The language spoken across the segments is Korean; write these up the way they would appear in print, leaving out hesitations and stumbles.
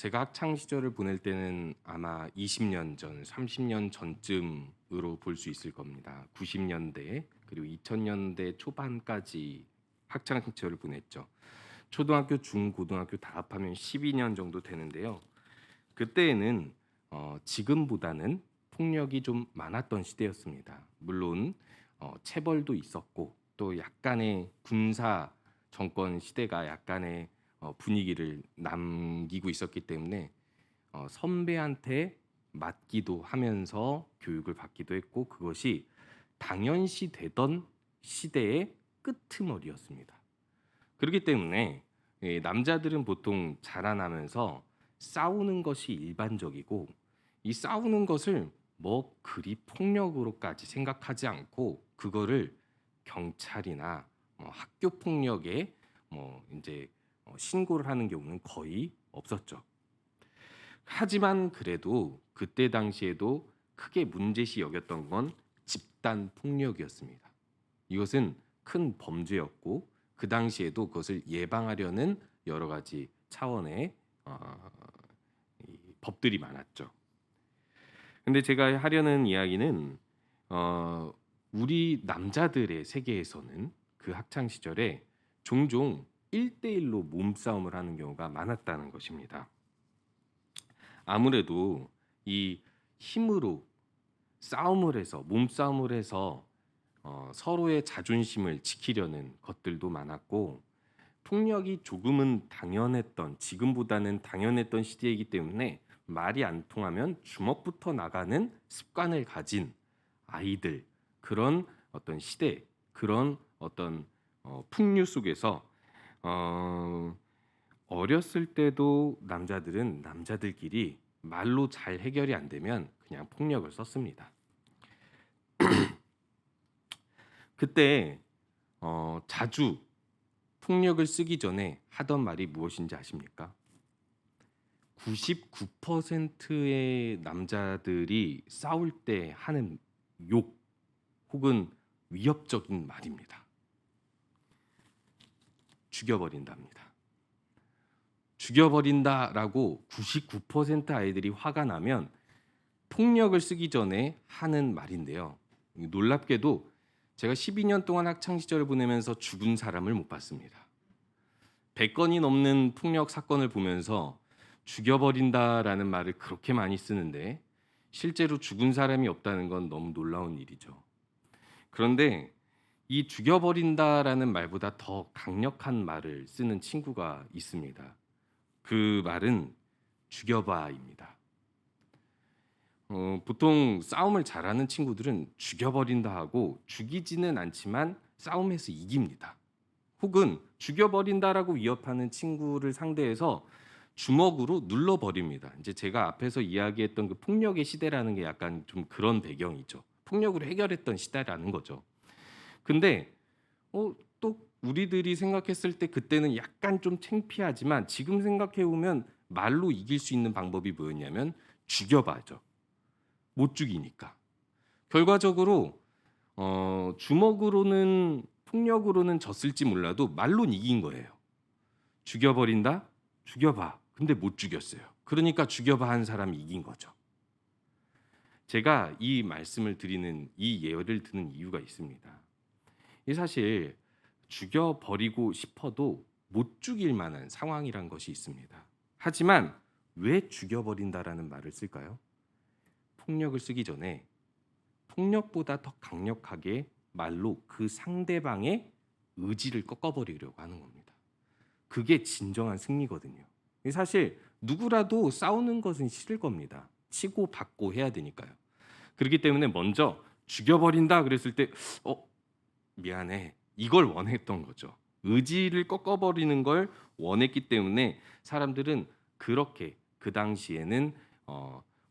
제가 학창 시절을 보낼 때는 아마 20년 전, 30년 전쯤으로 볼 수 있을 겁니다. 90년대 그리고 2000년대 초반까지 학창 시절을 보냈죠. 초등학교, 중고등학교 다 합하면 12년 정도 되는데요. 그때에는 지금보다는 폭력이 좀 많았던 시대였습니다. 물론 체벌도 있었고 또 약간의 군사 정권 시대가 약간의 분위기를 남기고 있었기 때문에 선배한테 맞기도 하면서 교육을 받기도 했고 그것이 당연시 되던 시대의 끄트머리였습니다. 그렇기 때문에 남자들은 보통 자라나면서 싸우는 것이 일반적이고 이 싸우는 것을 뭐 그리 폭력으로까지 생각하지 않고 그거를 경찰이나 학교 폭력에 이제 신고를 하는 경우는 거의 없었죠. 하지만 그래도 그때 당시에도 크게 문제시 여겼던 건 집단 폭력이었습니다. 이것은 큰 범죄였고 그 당시에도 그것을 예방하려는 여러 가지 차원의 법들이 많았죠. 근데 제가 하려는 이야기는 우리 남자들의 세계에서는 그 학창 시절에 종종 1대1로 몸싸움을 하는 경우가 많았다는 것입니다. 아무래도 이 힘으로 싸움을 해서 몸싸움을 해서 서로의 자존심을 지키려는 것들도 많았고 폭력이 조금은 당연했던 지금보다는 당연했던 시대이기 때문에 말이 안 통하면 주먹부터 나가는 습관을 가진 아이들 그런 어떤 시대 그런 어떤 풍류 속에서 어렸을 때도 남자들은 남자들끼리 말로 잘 해결이 안 되면 그냥 폭력을 썼습니다. 그때 자주 폭력을 쓰기 전에 하던 말이 무엇인지 아십니까? 99%의 남자들이 싸울 때 하는 욕 혹은 위협적인 말입니다. 죽여버린답니다. 죽여버린다라고 99% 아이들이 화가 나면 폭력을 쓰기 전에 하는 말인데요. 놀랍게도 제가 12년 동안 학창 시절을 보내면서 죽은 사람을 못 봤습니다. 100건이 넘는 폭력 사건을 보면서 죽여버린다라는 말을 그렇게 많이 쓰는데 실제로 죽은 사람이 없다는 건 너무 놀라운 일이죠. 그런데 이 죽여버린다라는 말보다 더 강력한 말을 쓰는 친구가 있습니다. 그 말은 죽여봐입니다. 보통 싸움을 잘하는 친구들은 죽여버린다 하고 죽이지는 않지만 싸움에서 이깁니다. 혹은 죽여버린다라고 위협하는 친구를 상대해서 주먹으로 눌러버립니다. 이제 제가 앞에서 이야기했던 그 폭력의 시대라는 게 약간 좀 그런 배경이죠. 폭력으로 해결했던 시대라는 거죠. 근데 또 우리들이 생각했을 때 그때는 약간 좀 창피하지만 지금 생각해 보면 말로 이길 수 있는 방법이 뭐였냐면 죽여봐죠. 못 죽이니까. 결과적으로 주먹으로는 폭력으로는 졌을지 몰라도 말로는 이긴 거예요. 죽여버린다? 죽여봐. 근데 못 죽였어요. 그러니까 죽여봐 한 사람이 이긴 거죠. 제가 이 말씀을 드리는 이 예를 드는 이유가 있습니다. 이 사실 죽여버리고 싶어도 못 죽일 만한 상황이란 것이 있습니다. 하지만 왜 죽여버린다라는 말을 쓸까요? 폭력을 쓰기 전에 폭력보다 더 강력하게 말로 그 상대방의 의지를 꺾어버리려고 하는 겁니다. 그게 진정한 승리거든요. 사실 누구라도 싸우는 것은 싫을 겁니다. 치고 받고 해야 되니까요. 그렇기 때문에 먼저 죽여버린다 그랬을 때 미안해. 이걸 원했던 거죠. 의지를 꺾어버리는 걸 원했기 때문에 사람들은 그렇게 그 당시에는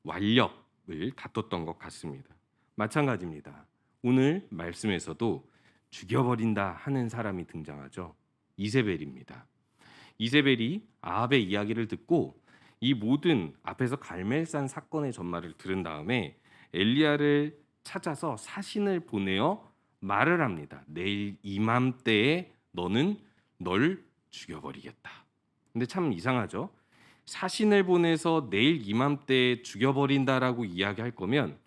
완력을 다퉜던 것 같습니다. 마찬가지입니다. 오늘 말씀에서도 죽여버린다 하는 사람이 등장하죠. 이세벨입니다. 이세벨이 아합의 이야기를 듣고 이 모든 앞에서 갈멜산 사건의 전말을 들은 다음에 엘리야를 찾아서 사신을 보내어 말을 합니다. 내일 이맘때에 너는 널 죽여버리겠다. 근데 참 이상하죠. 사신을 보내서 내일 이맘때에 죽여버린다라고 이야기할 거면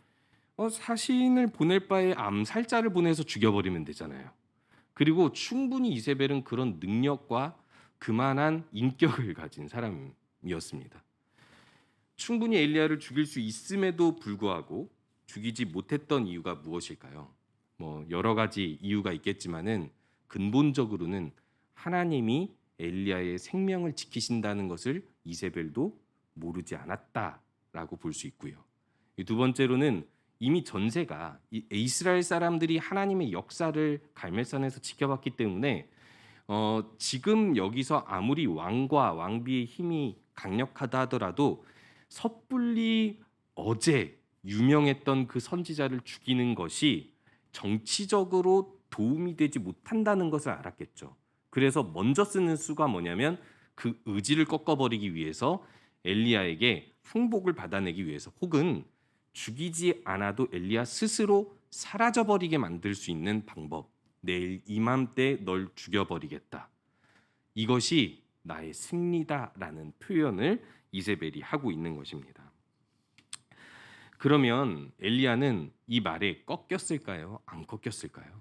사신을 보낼 바에 암살자를 보내서 죽여버리면 되잖아요. 그리고 충분히 이세벨은 그런 능력과 그만한 인격을 가진 사람이었습니다. 충분히 엘리야를 죽일 수 있음에도 불구하고 죽이지 못했던 이유가 무엇일까요? 여러 가지 이유가 있겠지만은 근본적으로는 하나님이 엘리야의 생명을 지키신다는 것을 이세벨도 모르지 않았다라고 볼 수 있고요. 두 번째로는 이미 전세가 이스라엘 사람들이 하나님의 역사를 갈멜산에서 지켜봤기 때문에 지금 여기서 아무리 왕과 왕비의 힘이 강력하다 하더라도 섣불리 어제 유명했던 그 선지자를 죽이는 것이 정치적으로 도움이 되지 못한다는 것을 알았겠죠. 그래서 먼저 쓰는 수가 뭐냐면 그 의지를 꺾어버리기 위해서 엘리야에게 항복을 받아내기 위해서 혹은 죽이지 않아도 엘리야 스스로 사라져버리게 만들 수 있는 방법. 내일 이맘때 널 죽여버리겠다. 이것이 나의 승리다라는 표현을 이세벨이 하고 있는 것입니다. 그러면 엘리야는 이 말에 꺾였을까요? 안 꺾였을까요?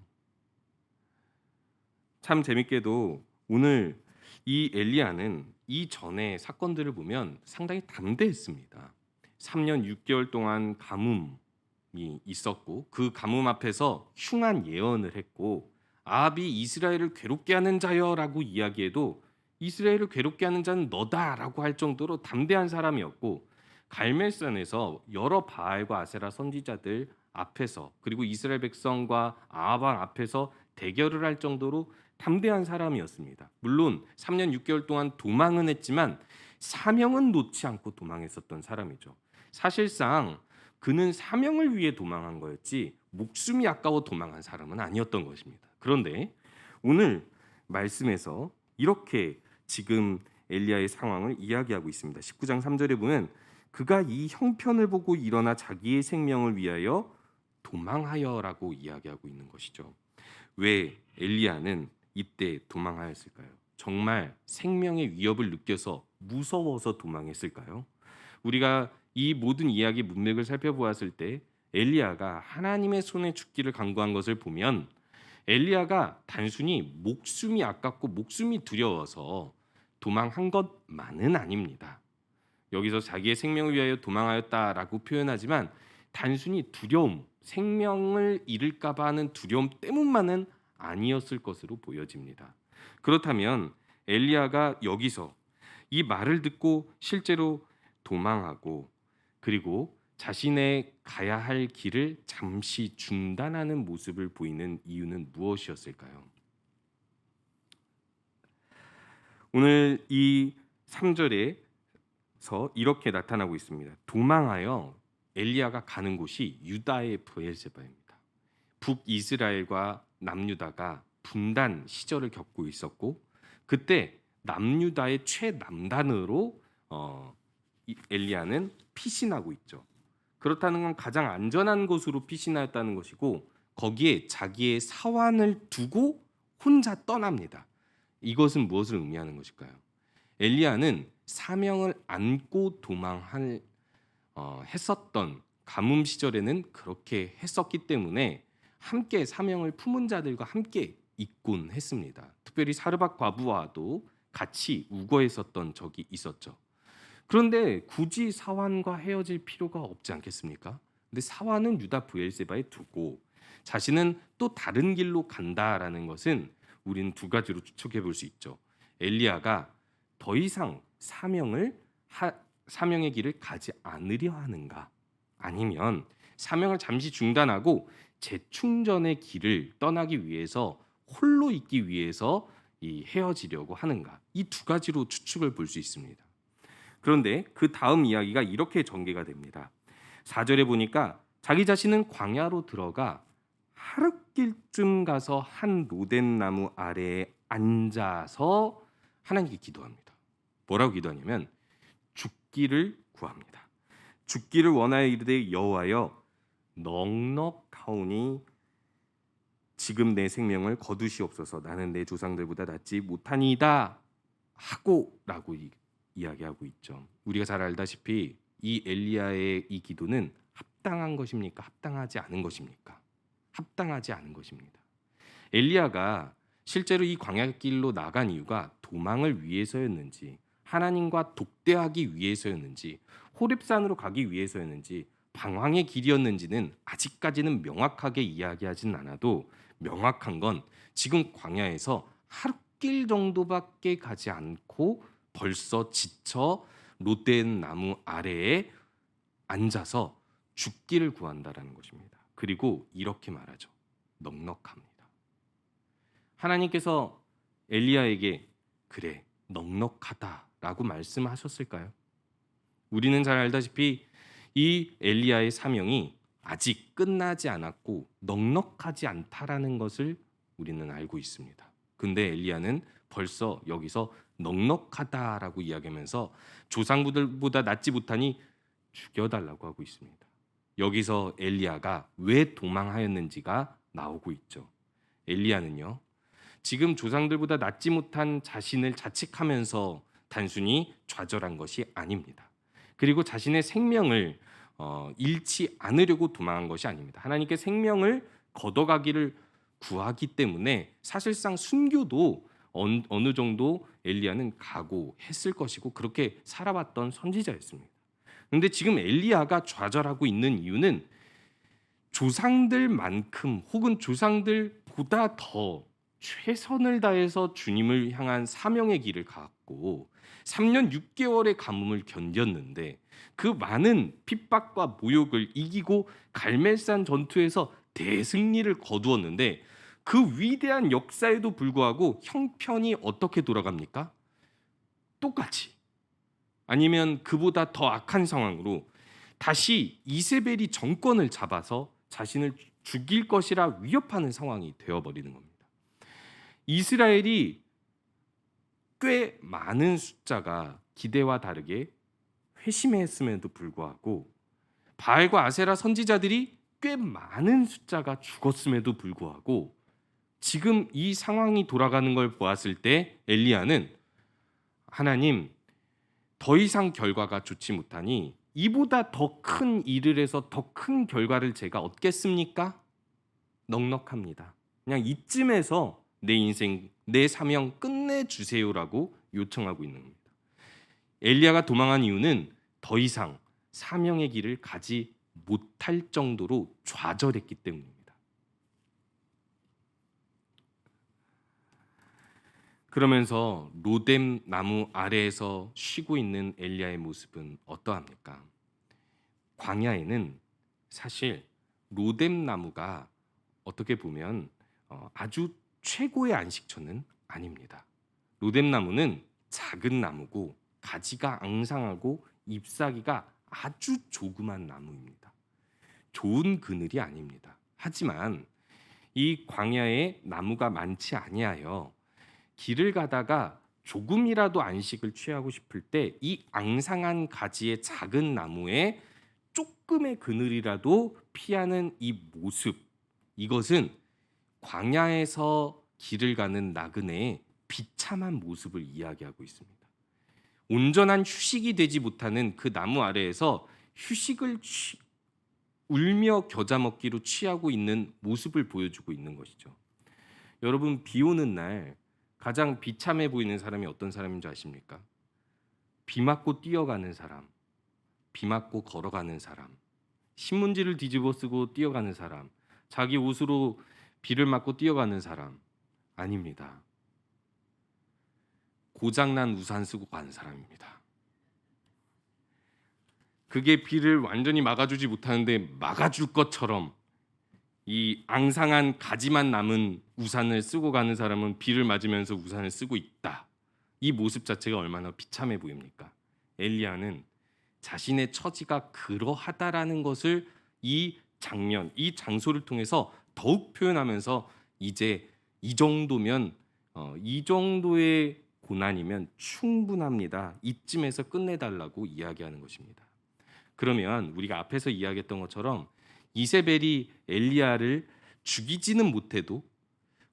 참 재밌게도 오늘 이 엘리야는 이전의 사건들을 보면 상당히 담대했습니다. 3년 6개월 동안 가뭄이 있었고 그 가뭄 앞에서 흉한 예언을 했고 아합이 이스라엘을 괴롭게 하는 자여라고 이야기해도 이스라엘을 괴롭게 하는 자는 너다라고 할 정도로 담대한 사람이었고 갈멜산에서 여러 바알과 아세라 선지자들 앞에서 그리고 이스라엘 백성과 아합 왕 앞에서 대결을 할 정도로 담대한 사람이었습니다. 물론 3년 6개월 동안 도망은 했지만 사명은 놓지 않고 도망했었던 사람이죠. 사실상 그는 사명을 위해 도망한 거였지 목숨이 아까워 도망한 사람은 아니었던 것입니다. 그런데 오늘 말씀에서 이렇게 지금 엘리야의 상황을 이야기하고 있습니다. 19장 3절에 보면 그가 이 형편을 보고 일어나 자기의 생명을 위하여 도망하여라고 이야기하고 있는 것이죠. 왜 엘리야는 이때 도망하였을까요? 정말 생명의 위협을 느껴서 무서워서 도망했을까요? 우리가 이 모든 이야기 문맥을 살펴보았을 때 엘리야가 하나님의 손에 죽기를 간구한 것을 보면 엘리야가 단순히 목숨이 아깝고 목숨이 두려워서 도망한 것만은 아닙니다. 여기서 자기의 생명을 위하여 도망하였다라고 표현하지만 단순히 두려움, 생명을 잃을까 봐 하는 두려움 때문만은 아니었을 것으로 보여집니다. 그렇다면 엘리야가 여기서 이 말을 듣고 실제로 도망하고 그리고 자신의 가야 할 길을 잠시 중단하는 모습을 보이는 이유는 무엇이었을까요? 오늘 이 3절에서 이렇게 나타나고 있습니다. 도망하여 엘리야가 가는 곳이 유다의 브엘세바입니다. 북이스라엘과 남유다가 분단 시절을 겪고 있었고 그때 남유다의 최남단으로 엘리야는 피신하고 있죠. 그렇다는 건 가장 안전한 곳으로 피신하였다는 것이고 거기에 자기의 사환을 두고 혼자 떠납니다. 이것은 무엇을 의미하는 것일까요? 엘리야는 사명을 안고 했었던 가뭄 시절에는 그렇게 했었기 때문에 함께 사명을 품은 자들과 함께 있곤 했습니다. 특별히 사르밧 과부와도 같이 우거했었던 적이 있었죠. 그런데 굳이 사환과 헤어질 필요가 없지 않겠습니까? 근데 사환은 유다 브엘세바에 두고 자신은 또 다른 길로 간다라는 것은 우리는 두 가지로 추측해 볼 수 있죠. 엘리야가 더 이상 사명의 길을 가지 않으려 하는가? 아니면 사명을 잠시 중단하고 재충전의 길을 떠나기 위해서 홀로 있기 위해서 헤어지려고 하는가? 이 두 가지로 추측을 볼 수 있습니다. 그런데 그 다음 이야기가 이렇게 전개가 됩니다. 4절에 보니까 자기 자신은 광야로 들어가 하룻길쯤 가서 한 로된 나무 아래에 앉아서 하나님께 기도합니다. 뭐라고 기도하냐면 죽기를 구합니다. 죽기를 원하여 이르되 여호와여 넉넉하오니 지금 내 생명을 거두시옵소서. 나는 내 조상들보다 낫지 못하니이다 하고라고 이야기하고 있죠. 우리가 잘 알다시피 이 엘리야의 이 기도는 합당한 것입니까? 합당하지 않은 것입니까? 합당하지 않은 것입니다. 엘리야가 실제로 이 광야길로 나간 이유가 도망을 위해서였는지, 하나님과 독대하기 위해서였는지, 호렙산으로 가기 위해서였는지, 방황의 길이었는지는 아직까지는 명확하게 이야기하진 않아도 명확한 건 지금 광야에서 하루길 정도밖에 가지 않고 벌써 지쳐 롯된 나무 아래에 앉아서 죽기를 구한다라는 것입니다. 그리고 이렇게 말하죠. 넉넉합니다. 하나님께서 엘리야에게 그래 넉넉하다라고 말씀하셨을까요? 우리는 잘 알다시피 이 엘리야의 사명이 아직 끝나지 않았고 넉넉하지 않다라는 것을 우리는 알고 있습니다. 근데 엘리야는 벌써 여기서 넉넉하다라고 이야기하면서 조상들보다 낫지 못하니 죽여달라고 하고 있습니다. 여기서 엘리야가 왜 도망하였는지가 나오고 있죠. 엘리야는요, 지금 조상들보다 낫지 못한 자신을 자책하면서 단순히 좌절한 것이 아닙니다. 그리고 자신의 생명을 잃지 않으려고 도망한 것이 아닙니다. 하나님께 생명을 걷어가기를 구하기 때문에 사실상 순교도 어느 정도 엘리야는 각오했을 것이고 그렇게 살아왔던 선지자였습니다. 그런데 지금 엘리야가 좌절하고 있는 이유는 조상들만큼 혹은 조상들보다 더 최선을 다해서 주님을 향한 사명의 길을 갔고 3년 6개월의 가뭄을 견뎠는데 그 많은 핍박과 모욕을 이기고 갈멜산 전투에서 대승리를 거두었는데 그 위대한 역사에도 불구하고 형편이 어떻게 돌아갑니까? 똑같이 아니면 그보다 더 악한 상황으로 다시 이세벨이 정권을 잡아서 자신을 죽일 것이라 위협하는 상황이 되어버리는 겁니다. 이스라엘이 꽤 많은 숫자가 기대와 다르게 회심했음에도 불구하고 바알과 아세라 선지자들이 꽤 많은 숫자가 죽었음에도 불구하고 지금 이 상황이 돌아가는 걸 보았을 때 엘리야는 하나님 더 이상 결과가 좋지 못하니 이보다 더 큰 일을 해서 더 큰 결과를 제가 얻겠습니까? 넉넉합니다. 그냥 이쯤에서 내 인생, 내 사명 끝내주세요라고 요청하고 있는 겁니다. 엘리야가 도망한 이유는 더 이상 사명의 길을 가지 못할 정도로 좌절했기 때문입니다. 그러면서 로뎀 나무 아래에서 쉬고 있는 엘리야의 모습은 어떠합니까? 광야에는 사실 로뎀 나무가 어떻게 보면 아주 최고의 안식처는 아닙니다. 로뎀 나무는 작은 나무고 가지가 앙상하고 잎사귀가 아주 조그만 나무입니다. 좋은 그늘이 아닙니다. 하지만 이 광야에 나무가 많지 아니하여 길을 가다가 조금이라도 안식을 취하고 싶을 때 이 앙상한 가지의 작은 나무에 조금의 그늘이라도 피하는 이 모습, 이것은 광야에서 길을 가는 나그네의 비참한 모습을 이야기하고 있습니다. 온전한 휴식이 되지 못하는 그 나무 아래에서 휴식을 울며 겨자 먹기로 취하고 있는 모습을 보여주고 있는 것이죠. 여러분, 비 오는 날 가장 비참해 보이는 사람이 어떤 사람인 줄 아십니까? 비 맞고 뛰어가는 사람, 비 맞고 걸어가는 사람, 신문지를 뒤집어 쓰고 뛰어가는 사람, 자기 옷으로 비를 맞고 뛰어가는 사람 아닙니다. 고장난 우산 쓰고 가는 사람입니다. 그게 비를 완전히 막아주지 못하는데 막아줄 것처럼 이 앙상한 가지만 남은 우산을 쓰고 가는 사람은 비를 맞으면서 우산을 쓰고 있다. 이 모습 자체가 얼마나 비참해 보입니까? 엘리야는 자신의 처지가 그러하다라는 것을 이 장면, 이 장소를 통해서 더욱 표현하면서 이제 이 정도면 이 정도의 고난이면 충분합니다. 이쯤에서 끝내달라고 이야기하는 것입니다. 그러면 우리가 앞에서 이야기했던 것처럼 이세벨이 엘리야를 죽이지는 못해도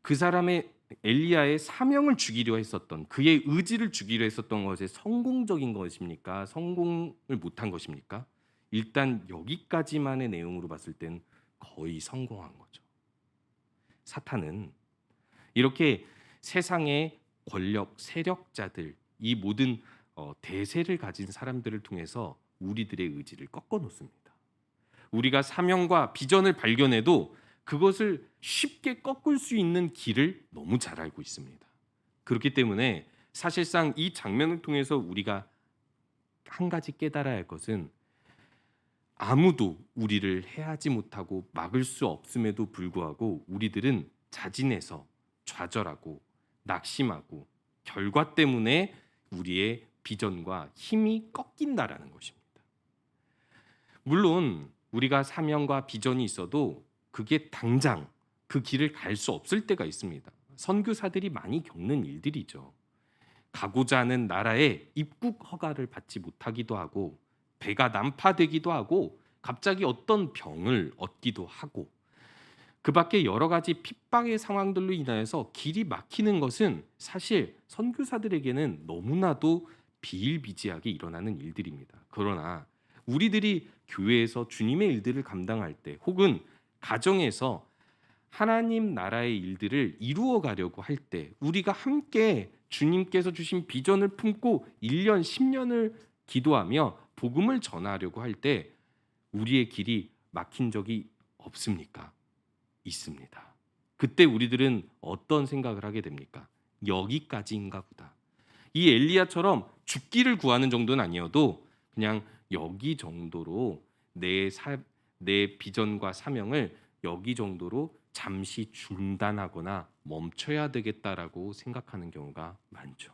그 사람의 엘리야의 사명을 죽이려 했었던, 그의 의지를 죽이려 했었던 것에 성공적인 것입니까? 성공을 못한 것입니까? 일단 여기까지만의 내용으로 봤을 땐 거의 성공한 거죠. 사탄은 이렇게 세상의 권력, 세력자들, 이 모든 대세를 가진 사람들을 통해서 우리들의 의지를 꺾어 놓습니다. 우리가 사명과 비전을 발견해도 그것을 쉽게 꺾을 수 있는 길을 너무 잘 알고 있습니다. 그렇기 때문에 사실상 이 장면을 통해서 우리가 한 가지 깨달아야 할 것은, 아무도 우리를 해하지 못하고 막을 수 없음에도 불구하고 우리들은 자진해서 좌절하고 낙심하고 결과 때문에 우리의 비전과 힘이 꺾인다라는 것입니다. 물론 우리가 사명과 비전이 있어도 그게 당장 그 길을 갈 수 없을 때가 있습니다. 선교사들이 많이 겪는 일들이죠. 가고자 하는 나라에 입국 허가를 받지 못하기도 하고, 배가 난파되기도 하고, 갑자기 어떤 병을 얻기도 하고, 그 밖에 여러 가지 핍박의 상황들로 인하여서 길이 막히는 것은 사실 선교사들에게는 너무나도 비일비재하게 일어나는 일들입니다. 그러나 우리들이 교회에서 주님의 일들을 감당할 때, 혹은 가정에서 하나님 나라의 일들을 이루어 가려고 할 때, 우리가 함께 주님께서 주신 비전을 품고 1년, 10년을 기도하며 복음을 전하려고 할 때 우리의 길이 막힌 적이 없습니까? 있습니다. 그때 우리들은 어떤 생각을 하게 됩니까? 여기까지인가 보다. 이 엘리야처럼 죽기를 구하는 정도는 아니어도 그냥 여기 정도로 내 비전과 사명을 여기 정도로 잠시 중단하거나 멈춰야 되겠다라고 생각하는 경우가 많죠.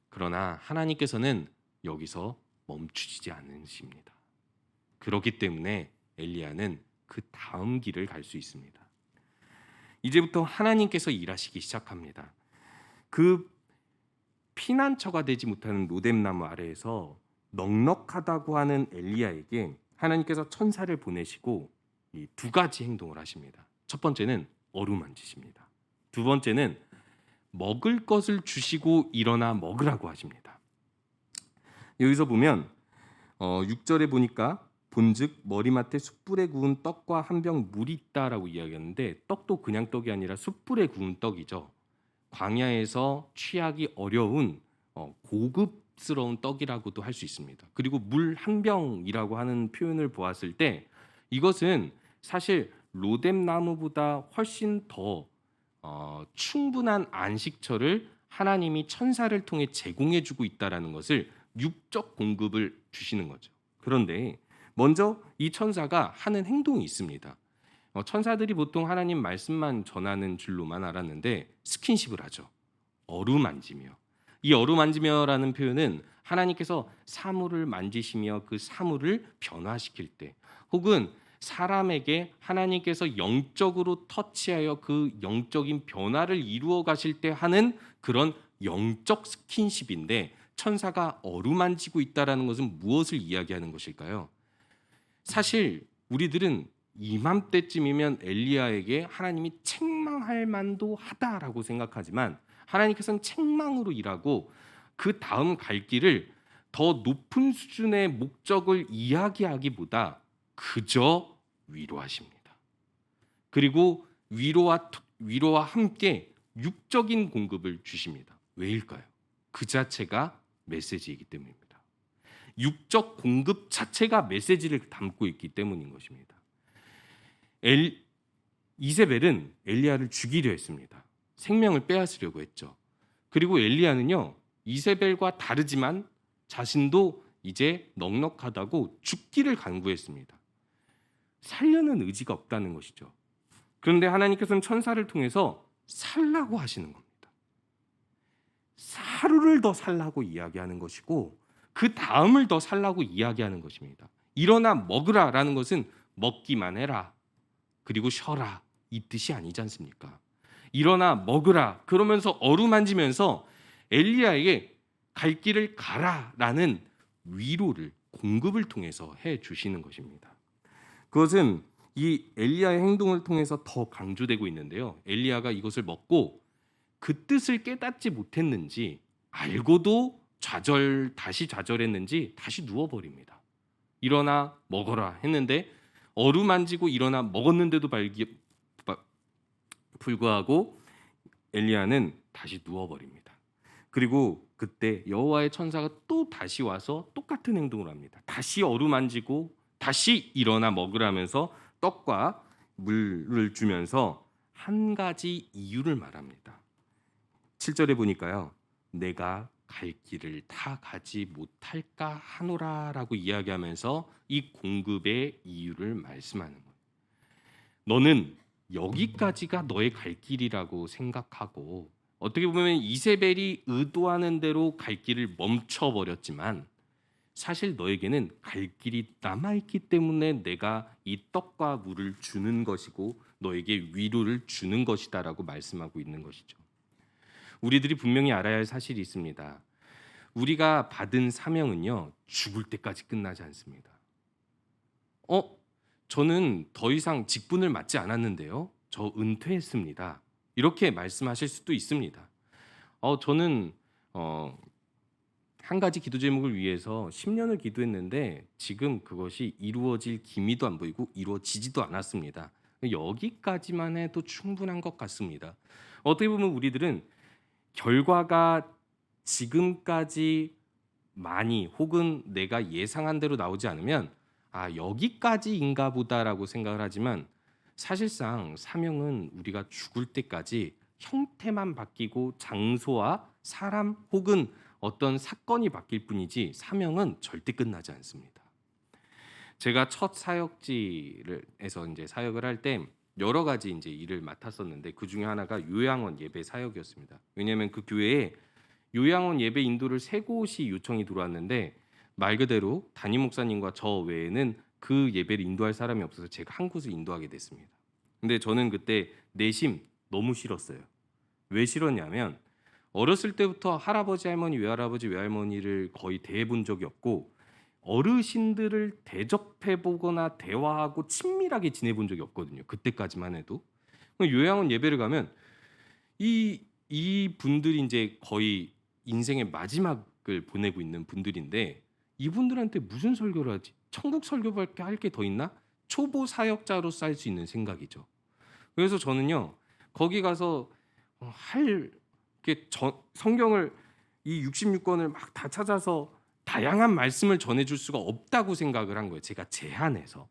그러나 하나님께서는 여기서 멈추시지 않으십니다. 그렇기 때문에 엘리야는 그 다음 길을 갈 수 있습니다. 이제부터 하나님께서 일하시기 시작합니다. 그 피난처가 되지 못하는 로뎀나무 아래에서 넉넉하다고 하는 엘리야에게 하나님께서 천사를 보내시고 이 두 가지 행동을 하십니다. 첫 번째는 어루만지십니다. 두 번째는 먹을 것을 주시고 일어나 먹으라고 하십니다. 여기서 보면 6절에 보니까 본즉 머리맡에 숯불에 구운 떡과 한 병 물이 있다라고 이야기하는데, 떡도 그냥 떡이 아니라 숯불에 구운 떡이죠. 광야에서 취하기 어려운 고급스러운 떡이라고도 할 수 있습니다. 그리고 물 한 병이라고 하는 표현을 보았을 때 이것은 사실 로뎀나무보다 훨씬 더 충분한 안식처를 하나님이 천사를 통해 제공해주고 있다라는 것을, 육적 공급을 주시는 거죠. 그런데 먼저 이 천사가 하는 행동이 있습니다. 천사들이 보통 하나님 말씀만 전하는 줄로만 알았는데 스킨십을 하죠. 어루만지며. 이 어루만지며라는 표현은 하나님께서 사물을 만지시며 그 사물을 변화시킬 때, 혹은 사람에게 하나님께서 영적으로 터치하여 그 영적인 변화를 이루어 가실 때 하는 그런 영적 스킨십인데, 천사가 어루만지고 있다라는 것은 무엇을 이야기하는 것일까요? 사실 우리들은 이맘때쯤이면 엘리야에게 하나님이 책망할 만도 하다라고 생각하지만, 하나님께서는 책망으로 일하고 그 다음 갈 길을 더 높은 수준의 목적을 이야기하기보다 그저 위로하십니다. 그리고 위로와 함께 육적인 공급을 주십니다. 왜일까요? 그 자체가 메시지이기 때문입니다. 육적 공급 자체가 메시지를 담고 있기 때문인 것입니다. 이세벨은 엘리야를 죽이려 했습니다. 생명을 빼앗으려고 했죠. 그리고 엘리야는요, 이세벨과 다르지만 자신도 이제 넉넉하다고 죽기를 간구했습니다. 살려는 의지가 없다는 것이죠. 그런데 하나님께서는 천사를 통해서 살라고 하시는 겁니다. 하루를 더 살라고 이야기하는 것이고, 그 다음을 더 살라고 이야기하는 것입니다. 일어나 먹으라라는 것은 먹기만 해라, 그리고 쉬어라, 이 뜻이 아니지 않습니까? 일어나 먹으라 그러면서 어루만지면서 엘리야에게 갈 길을 가라라는 위로를, 공급을 통해서 해 주시는 것입니다. 그것은 이 엘리야의 행동을 통해서 더 강조되고 있는데요. 엘리야가 이것을 먹고 그 뜻을 깨닫지 못했는지 알고도 다시 좌절했는지 다시 누워버립니다. 일어나 먹어라 했는데 어루만지고 일어나 먹었는데도 불구하고 엘리야는 다시 누워버립니다. 그리고 그때 여호와의 천사가 또 다시 와서 똑같은 행동을 합니다. 다시 어루만지고 다시 일어나 먹으라면서 떡과 물을 주면서 한 가지 이유를 말합니다. 7절에 보니까요. 내가 갈 길을 다 가지 못할까 하노라라고 이야기하면서 이 공급의 이유를 말씀하는 거예요. 너는 여기까지가 너의 갈 길이라고 생각하고 어떻게 보면 이세벨이 의도하는 대로 갈 길을 멈춰버렸지만 사실 너에게는 갈 길이 남아있기 때문에 내가 이 떡과 물을 주는 것이고 너에게 위로를 주는 것이다라고 말씀하고 있는 것이죠. 우리들이 분명히 알아야 할 사실이 있습니다. 우리가 받은 사명은요, 죽을 때까지 끝나지 않습니다. 저는 더 이상 직분을 맡지 않았는데요. 저 은퇴했습니다. 이렇게 말씀하실 수도 있습니다. 저는 한 가지 기도 제목을 위해서 10년을 기도했는데 지금 그것이 이루어질 기미도 안 보이고 이루어지지도 않았습니다. 여기까지만 해도 충분한 것 같습니다. 어떻게 보면 우리들은 결과가 지금까지 많이 혹은 내가 예상한 대로 나오지 않으면 여기까지인가 보다라고 생각을 하지만 사실상 사명은 우리가 죽을 때까지 형태만 바뀌고 장소와 사람 혹은 어떤 사건이 바뀔 뿐이지 사명은 절대 끝나지 않습니다. 제가 첫 사역지에서 이제 사역을 할 때 여러 가지 이제 일을 맡았었는데 그 중에 하나가 요양원 예배 사역이었습니다. 왜냐하면 그 교회에 요양원 예배 인도를 3곳이 요청이 들어왔는데 말 그대로 담임 목사님과 저 외에는 그 예배를 인도할 사람이 없어서 제가 한 곳을 인도하게 됐습니다. 근데 저는 그때 내심 너무 싫었어요. 왜 싫었냐면 어렸을 때부터 할아버지 할머니 외할아버지 외할머니를 거의 대해본 적이 없고 어르신들을 대접해 보거나 대화하고 친밀하게 지내본 적이 없거든요. 그때까지만 해도. 요양원 예배를 가면 이 분들이 이제 거의 인생의 마지막을 보내고 있는 분들인데 이분들한테 무슨 설교를 하지? 천국 설교밖에 할 게 더 있나? 초보 사역자로서 할 수 있는 생각이죠. 그래서 저는요 거기 가서 성경을 이 66권을 막 다 찾아서 다양한 말씀을 전해줄 수가 없다고 생각을 한 거예요. 제가 제한해서.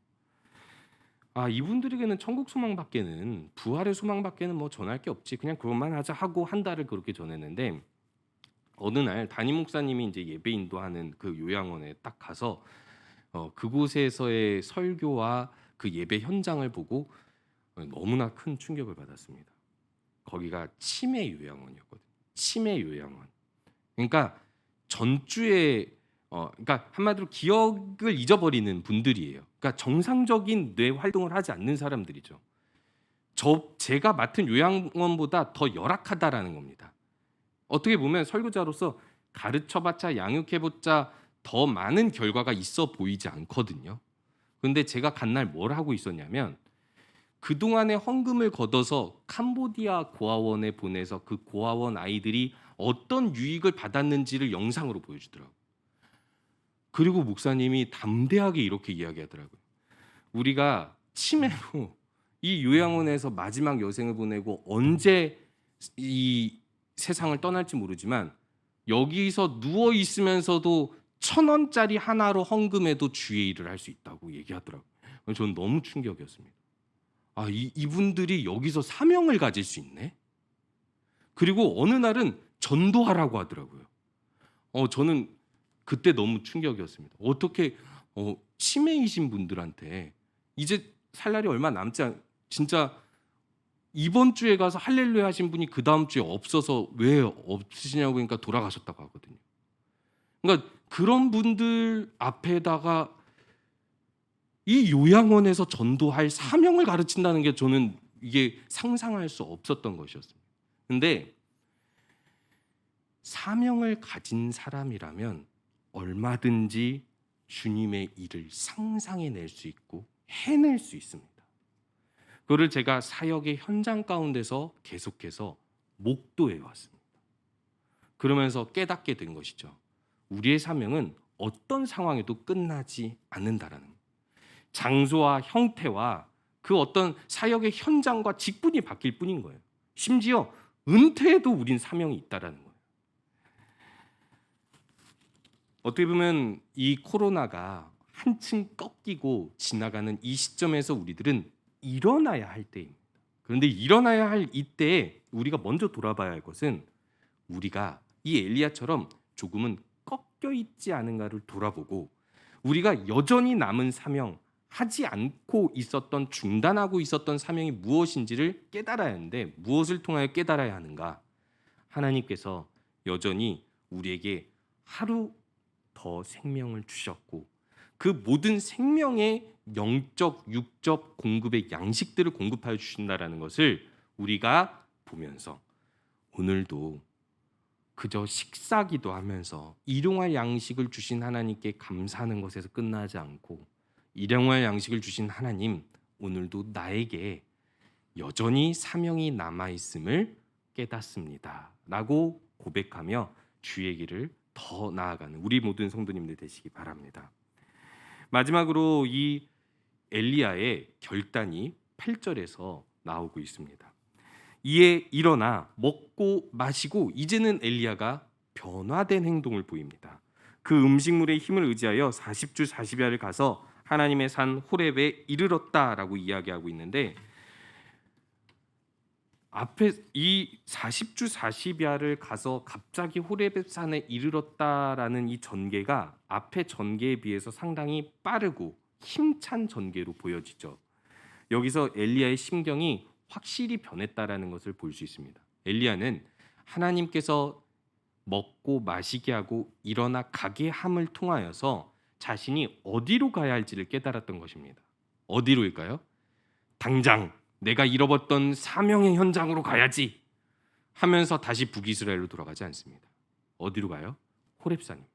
이분들에게는 천국 소망밖에는 부활의 소망밖에는 뭐 전할 게 없지. 그냥 그것만 하자 하고 한 달을 그렇게 전했는데 어느 날 담임 목사님이 이제 예배 인도하는 그 요양원에 딱 가서 그곳에서의 설교와 그 예배 현장을 보고 너무나 큰 충격을 받았습니다. 거기가 치매 요양원이었거든요. 치매 요양원. 그러니까 전주에 그러니까 한마디로 기억을 잊어버리는 분들이에요. 그러니까 정상적인 뇌 활동을 하지 않는 사람들이죠. 제가 맡은 요양원보다 더 열악하다라는 겁니다. 어떻게 보면 설교자로서 가르쳐봤자 양육해봤자 더 많은 결과가 있어 보이지 않거든요. 그런데 제가 간날 뭘 하고 있었냐면 그동안의 헌금을 걷어서 캄보디아 고아원에 보내서 그 고아원 아이들이 어떤 유익을 받았는지를 영상으로 보여주더라고요. 그리고 목사님이 담대하게 이렇게 이야기하더라고요. 우리가 치매로 이 요양원에서 마지막 여생을 보내고 언제 이 세상을 떠날지 모르지만 여기서 누워 있으면서도 1,000원짜리 하나로 헌금해도 주의 일을 할 수 있다고 얘기하더라고요. 저는 너무 충격이었습니다. 이분들이 여기서 사명을 가질 수 있네. 그리고 어느 날은 전도하라고 하더라고요. 저는 그때 너무 충격이었습니다. 어떻게 치매이신 분들한테 이제 살 날이 얼마 남지 진짜 이번 주에 가서 할렐루야 하신 분이 그 다음 주에 없어서 왜 없으시냐고 그러니까 돌아가셨다고 하거든요. 그러니까 그런 분들 앞에다가 이 요양원에서 전도할 사명을 가르친다는 게 저는 이게 상상할 수 없었던 것이었습니다. 근데 사명을 가진 사람이라면 얼마든지 주님의 일을 상상해낼 수 있고 해낼 수 있습니다. 그거를 제가 사역의 현장 가운데서 계속해서 목도해 왔습니다. 그러면서 깨닫게 된 것이죠. 우리의 사명은 어떤 상황에도 끝나지 않는다라는 거예요. 장소와 형태와 그 어떤 사역의 현장과 직분이 바뀔 뿐인 거예요. 심지어 은퇴에도 우린 사명이 있다라는 거예요. 어떻게 보면 이 코로나가 한층 꺾이고 지나가는 이 시점에서 우리들은 일어나야 할 때입니다. 그런데 일어나야 할 이때에 우리가 먼저 돌아봐야 할 것은 우리가 이 엘리야처럼 조금은 꺾여 있지 않은가를 돌아보고 우리가 여전히 남은 사명, 하지 않고 있었던, 중단하고 있었던 사명이 무엇인지를 깨달아야 하는데 무엇을 통하여 깨달아야 하는가? 하나님께서 여전히 우리에게 하루 더 생명을 주셨고 그 모든 생명의 영적, 육적 공급의 양식들을 공급하여 주신다라는 것을 우리가 보면서 오늘도 그저 식사기도 하면서 일용할 양식을 주신 하나님께 감사하는 것에서 끝나지 않고 일용할 양식을 주신 하나님, 오늘도 나에게 여전히 사명이 남아있음을 깨닫습니다 라고 고백하며 주의 길을 더 나아가는 우리 모든 성도님들 되시기 바랍니다. 마지막으로 이 엘리야의 결단이 8절에서 나오고 있습니다. 이에 일어나 먹고 마시고 이제는 엘리야가 변화된 행동을 보입니다. 그 음식물의 힘을 의지하여 40주 40야를 가서 하나님의 산 호렙에 이르렀다라고 이야기하고 있는데 앞에 이 40주 40야를 가서 갑자기 호렙 산에 이르렀다라는 이 전개가 앞의 전개에 비해서 상당히 빠르고 힘찬 전개로 보여지죠. 여기서 엘리야의 심경이 확실히 변했다라는 것을 볼 수 있습니다. 엘리야는 하나님께서 먹고 마시게 하고 일어나 가게 함을 통하여서 자신이 어디로 가야 할지를 깨달았던 것입니다. 어디로일까요? 당장 내가 잃어버렸던 사명의 현장으로 가야지 하면서 다시 북이스라엘로 돌아가지 않습니다. 어디로 가요? 호렙산입니다.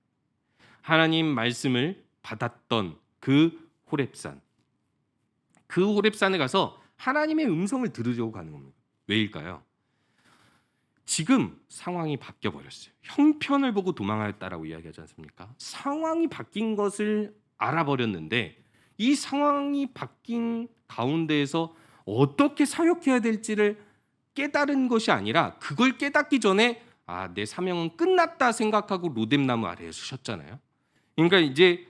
하나님 말씀을 받았던 그 호렙산. 그 호렙산에 가서 하나님의 음성을 들으려고 가는 겁니다. 왜일까요? 지금 상황이 바뀌어 버렸어요. 형편을 보고 도망하였다라고 이야기하지 않습니까? 상황이 바뀐 것을 알아버렸는데 이 상황이 바뀐 가운데에서 어떻게 사역해야 될지를 깨달은 것이 아니라 그걸 깨닫기 전에 내 사명은 끝났다 생각하고 로뎀나무 아래에 서셨잖아요. 그러니까 이제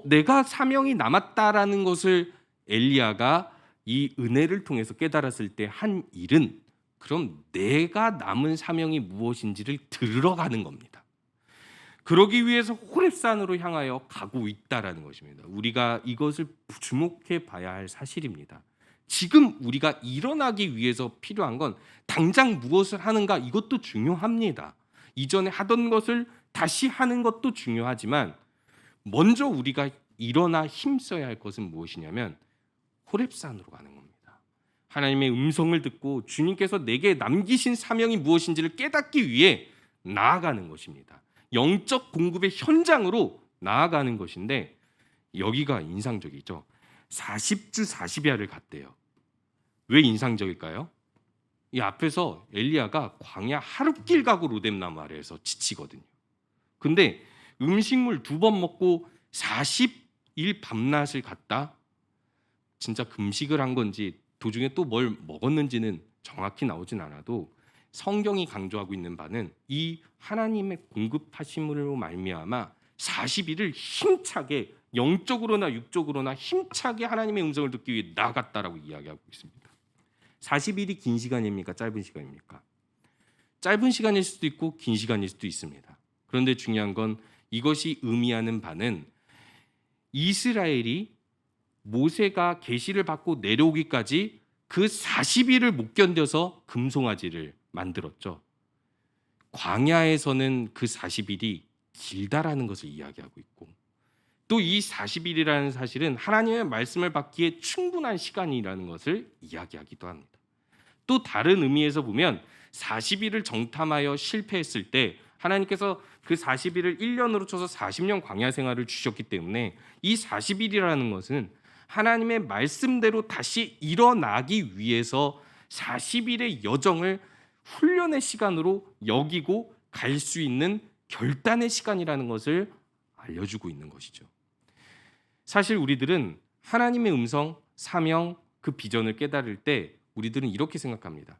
내가 사명이 남았다라는 것을 엘리야가 이 은혜를 통해서 깨달았을 때 한 일은 그럼 내가 남은 사명이 무엇인지를 들으러 가는 겁니다. 그러기 위해서 호렙산으로 향하여 가고 있다라는 것입니다. 우리가 이것을 주목해 봐야 할 사실입니다. 지금 우리가 일어나기 위해서 필요한 건 당장 무엇을 하는가 이것도 중요합니다. 이전에 하던 것을 다시 하는 것도 중요하지만 먼저 우리가 일어나 힘써야 할 것은 무엇이냐면 호렙산으로 가는 겁니다. 하나님의 음성을 듣고 주님께서 내게 남기신 사명이 무엇인지를 깨닫기 위해 나아가는 것입니다. 영적 공급의 현장으로 나아가는 것인데 여기가 인상적이죠. 40주 40야를 갔대요. 왜 인상적일까요? 이 앞에서 엘리야가 광야 하룻길 가고 로뎀나무 아래에서 지치거든요. 근데 음식물 2번 먹고 40일 밤낮을 갔다. 진짜 금식을 한 건지 도중에 또 뭘 먹었는지는 정확히 나오진 않아도 성경이 강조하고 있는 바는 이 하나님의 공급하심으로 말미암아 40일을 힘차게 영적으로나 육적으로나 힘차게 하나님의 음성을 듣기 위해 나갔다라고 이야기하고 있습니다. 40일이 긴 시간입니까? 짧은 시간입니까? 짧은 시간일 수도 있고 긴 시간일 수도 있습니다. 그런데 중요한 건 이것이 의미하는 바는 이스라엘이 모세가 계시를 받고 내려오기까지 그 40일을 못 견뎌서 금송아지를 만들었죠. 광야에서는 그 40일이 길다라는 것을 이야기하고 있고 또 이 40일이라는 사실은 하나님의 말씀을 받기에 충분한 시간이라는 것을 이야기하기도 합니다. 또 다른 의미에서 보면 40일을 정탐하여 실패했을 때 하나님께서 그 40일을 1년으로 쳐서 40년 광야 생활을 주셨기 때문에 이 40일이라는 것은 하나님의 말씀대로 다시 일어나기 위해서 40일의 여정을 훈련의 시간으로 여기고 갈 수 있는 결단의 시간이라는 것을 알려주고 있는 것이죠. 사실 우리들은 하나님의 음성, 사명, 그 비전을 깨달을 때 우리들은 이렇게 생각합니다.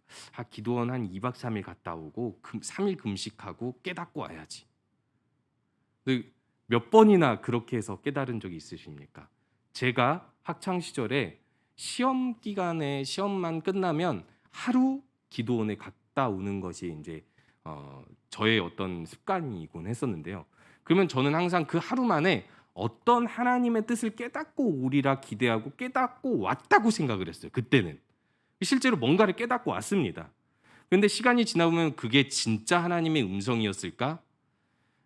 기도원 한 2박 3일 갔다 오고 3일 금식하고 깨닫고 와야지. 몇 번이나 그렇게 해서 깨달은 적이 있으십니까? 제가 학창 시절에 시험 기간에 시험만 끝나면 하루 기도원에 갔다 오는 것이 이제 저의 어떤 습관이곤 했었는데요. 그러면 저는 항상 그 하루 만에 어떤 하나님의 뜻을 깨닫고 오리라 기대하고 깨닫고 왔다고 생각을 했어요. 그때는 실제로 뭔가를 깨닫고 왔습니다. 그런데 시간이 지나보면 그게 진짜 하나님의 음성이었을까?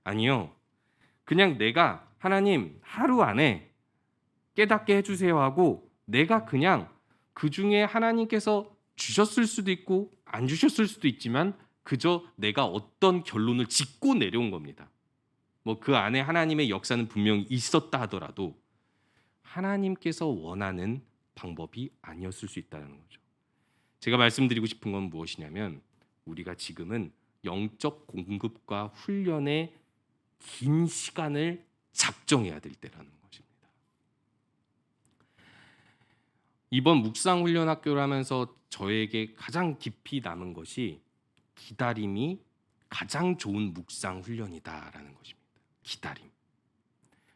아니요. 그냥 내가 하나님 하루 안에 깨닫게 해주세요 하고 내가 그냥 그 중에 하나님께서 주셨을 수도 있고 안 주셨을 수도 있지만 그저 내가 어떤 결론을 짓고 내려온 겁니다. 뭐 그 안에 하나님의 역사는 분명히 있었다 하더라도 하나님께서 원하는 방법이 아니었을 수 있다는 거죠. 제가 말씀드리고 싶은 건 무엇이냐면 우리가 지금은 영적 공급과 훈련의 긴 시간을 작정해야 될 때라는 것입니다. 이번 묵상 훈련 학교를 하면서 저에게 가장 깊이 남은 것이 기다림이 가장 좋은 묵상 훈련이다라는 것입니다. 기다림.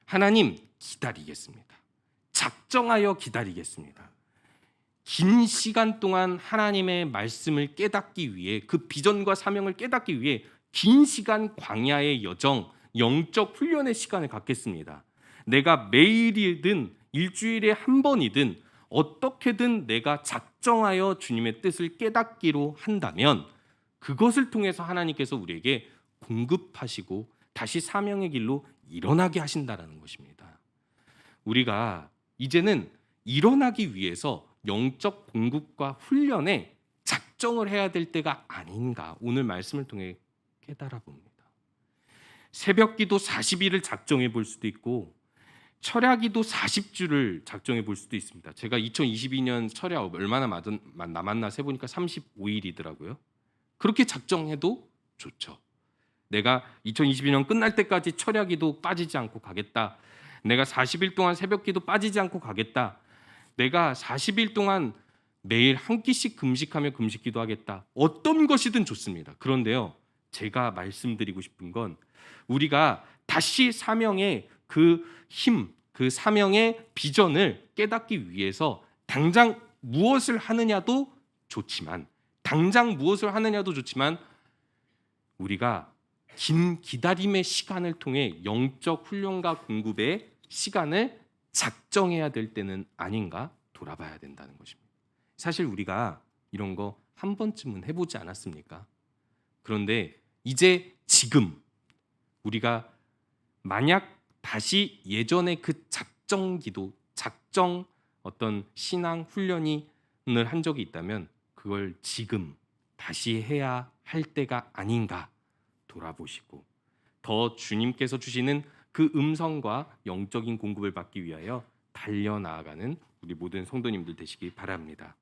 하나님 기다리겠습니다. 작정하여 기다리겠습니다. 긴 시간 동안 하나님의 말씀을 깨닫기 위해 그 비전과 사명을 깨닫기 위해 긴 시간 광야의 여정, 영적 훈련의 시간을 갖겠습니다. 내가 매일이든 일주일에 한 번이든 어떻게든 내가 작정하여 주님의 뜻을 깨닫기로 한다면 그것을 통해서 하나님께서 우리에게 공급하시고 다시 사명의 길로 일어나게 하신다라는 것입니다. 우리가 이제는 일어나기 위해서 영적 공급과 훈련에 작정을 해야 될 때가 아닌가 오늘 말씀을 통해 깨달아 봅니다. 새벽기도 40일을 작정해 볼 수도 있고 철야기도 40주를 작정해 볼 수도 있습니다. 제가 2022년 철야 얼마나 남았나 세보니까 35일이더라고요. 그렇게 작정해도 좋죠. 내가 2022년 끝날 때까지 철야기도 빠지지 않고 가겠다. 내가 40일 동안 새벽기도 빠지지 않고 가겠다. 내가 40일 동안 매일 한 끼씩 금식하며 금식기도 하겠다. 어떤 것이든 좋습니다. 그런데요. 제가 말씀드리고 싶은 건 우리가 다시 사명의 그 힘, 그 사명의 비전을 깨닫기 위해서 당장 무엇을 하느냐도 좋지만 우리가 긴 기다림의 시간을 통해 영적 훈련과 공급의 시간을 작정해야 될 때는 아닌가 돌아봐야 된다는 것입니다. 사실 우리가 이런 거 한 번쯤은 해보지 않았습니까? 그런데 이제 지금 우리가 만약 다시 예전의 그 작정 어떤 신앙 훈련을 한 적이 있다면 그걸 지금 다시 해야 할 때가 아닌가 돌아보시고 더 주님께서 주시는 그 음성과 영적인 공급을 받기 위하여 달려나아가는 우리 모든 성도님들 되시기 바랍니다.